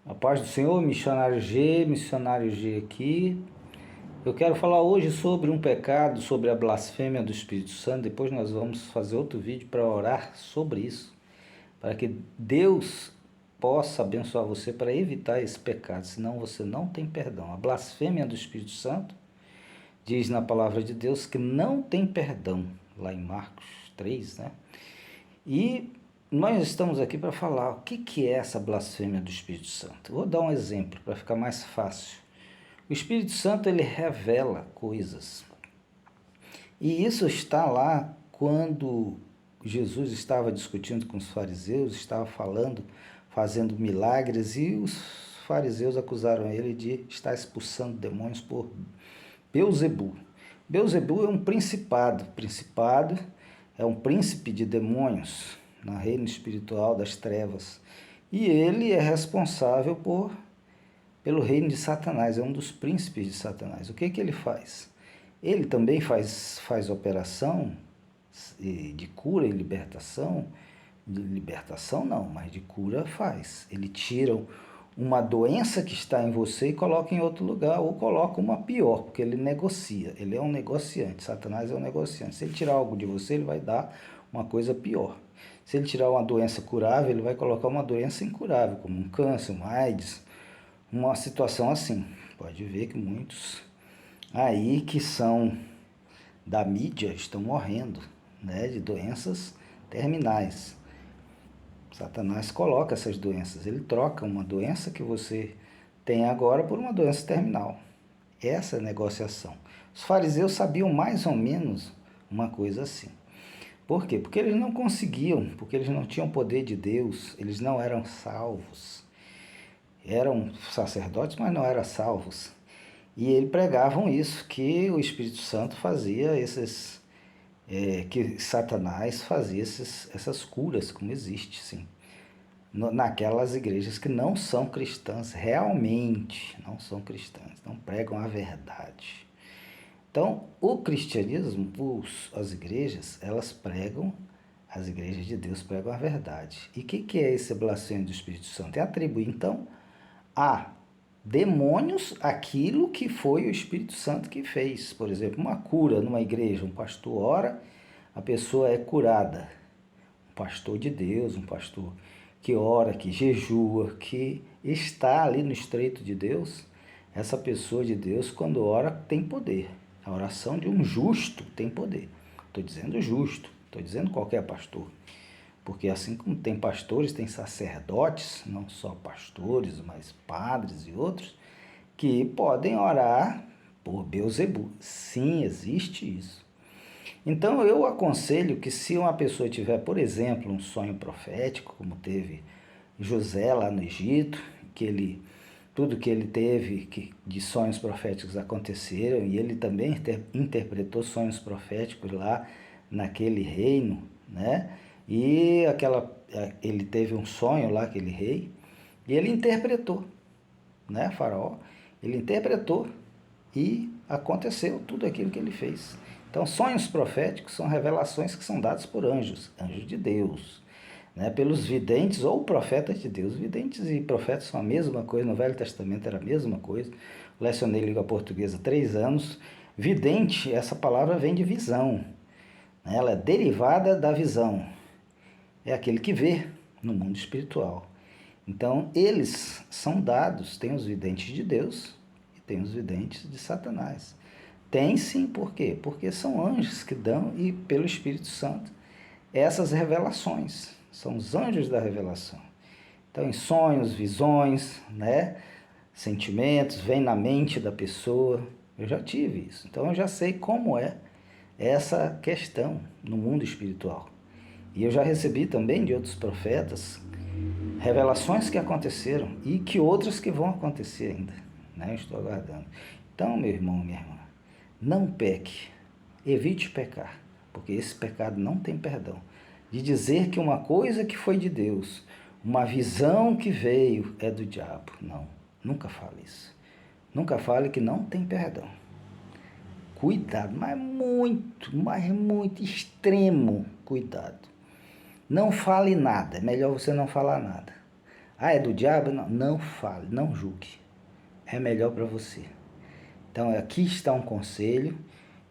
A paz do Senhor, missionário G aqui. Eu quero falar hoje sobre um pecado, sobre a blasfêmia do Espírito Santo. Depois nós vamos fazer outro vídeo para orar sobre isso, para que Deus possa abençoar você para evitar esse pecado, senão você não tem perdão. A blasfêmia do Espírito Santo diz na palavra de Deus que não tem perdão, lá em Marcos 3, né? E nós estamos aqui para falar o que é essa blasfêmia do Espírito Santo. Vou dar um exemplo para ficar mais fácil. O Espírito Santo, ele revela coisas. E isso está lá quando Jesus estava discutindo com os fariseus, estava falando, fazendo milagres, e os fariseus acusaram ele de estar expulsando demônios por Beelzebul. Beelzebul é um principado. Principado é um príncipe de demônios no reino espiritual das trevas. E ele é responsável pelo reino de Satanás, é um dos príncipes de Satanás. O que ele faz? Ele também faz operação de cura e libertação. De libertação não, mas de cura faz. Ele tira uma doença que está em você e coloca em outro lugar, ou coloca uma pior, porque ele negocia. Ele é um negociante. Satanás é um negociante. Se ele tirar algo de você, ele vai dar uma coisa pior. Se ele tirar uma doença curável, ele vai colocar uma doença incurável, como um câncer, uma AIDS, uma situação assim. Pode ver que muitos aí que são da mídia estão morrendo, né, de doenças terminais. Satanás coloca essas doenças, ele troca uma doença que você tem agora por uma doença terminal. Essa é a negociação. Os fariseus sabiam mais ou menos uma coisa assim. Por quê? Porque eles não conseguiam, porque eles não tinham poder de Deus, eles não eram salvos. Eram sacerdotes, mas não eram salvos. E eles pregavam isso, que o Espírito Santo fazia que Satanás fazia essas curas, como existe, sim. Naquelas igrejas que não são cristãs, realmente não são cristãs, não pregam a verdade. Então, o cristianismo, as igrejas, as igrejas de Deus pregam a verdade. E o que é esse blasfêmio do Espírito Santo? É atribuir, então, a demônios aquilo que foi o Espírito Santo que fez. Por exemplo, uma cura numa igreja, um pastor ora, a pessoa é curada. Um pastor de Deus, um pastor que ora, que jejua, que está ali no estreito de Deus, essa pessoa de Deus, quando ora, tem poder. A oração de um justo tem poder. Estou dizendo justo, estou dizendo qualquer pastor. Porque assim como tem pastores, tem sacerdotes, não só pastores, mas padres e outros, que podem orar por Beelzebul. Sim, existe isso. Então eu aconselho que se uma pessoa tiver, por exemplo, um sonho profético, como teve José lá no Egito, tudo que ele teve de sonhos proféticos aconteceram, e ele também interpretou sonhos proféticos lá naquele reino, né? E ele teve um sonho lá, aquele rei, e ele interpretou, né, Faraó? Ele interpretou e aconteceu tudo aquilo que ele fez. Então, sonhos proféticos são revelações que são dadas por anjos, anjos de Deus, né, pelos videntes ou profetas de Deus. Videntes e profetas são a mesma coisa, no Velho Testamento era a mesma coisa. Lecionei língua portuguesa há 3 anos. Vidente, essa palavra vem de visão, né? Ela é derivada da visão. É aquele que vê no mundo espiritual. Então, eles são dados, tem os videntes de Deus e tem os videntes de Satanás. Tem sim, por quê? Porque são anjos que dão, e pelo Espírito Santo, essas revelações. São os anjos da revelação. Então, em sonhos, visões, né? Sentimentos, vem na mente da pessoa. Eu já tive isso. Então, eu já sei como é essa questão no mundo espiritual. E eu já recebi também de outros profetas revelações que aconteceram e que outras que vão acontecer ainda, né? Eu estou aguardando. Então, meu irmão, minha irmã, não peque, evite pecar, porque esse pecado não tem perdão. De dizer que uma coisa que foi de Deus, uma visão que veio é do diabo. Não, nunca fale isso. Nunca fale que não tem perdão. Cuidado, mas muito extremo cuidado. Não fale nada, é melhor você não falar nada. Ah, é do diabo? Não, não fale, não julgue. É melhor para você. Então, aqui está um conselho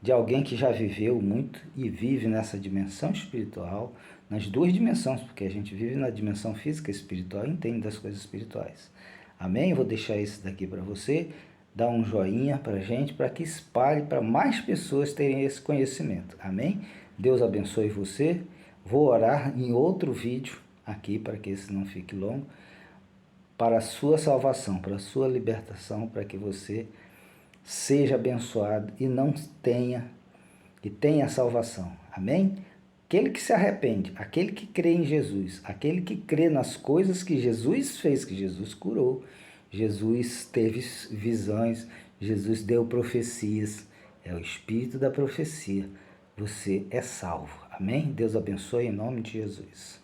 de alguém que já viveu muito e vive nessa dimensão espiritual, nas duas dimensões, porque a gente vive na dimensão física e espiritual e entende das coisas espirituais. Amém? Vou deixar isso daqui para você, dá um joinha para a gente, para que espalhe para mais pessoas terem esse conhecimento. Amém? Deus abençoe você. Vou orar em outro vídeo aqui, para que esse não fique longo, para a sua salvação, para a sua libertação, para que você seja abençoado e não tenha, e tenha salvação. Amém? Aquele que se arrepende, aquele que crê em Jesus, aquele que crê nas coisas que Jesus fez, que Jesus curou, Jesus teve visões, Jesus deu profecias, é o espírito da profecia. Você é salvo. Amém? Deus abençoe em nome de Jesus.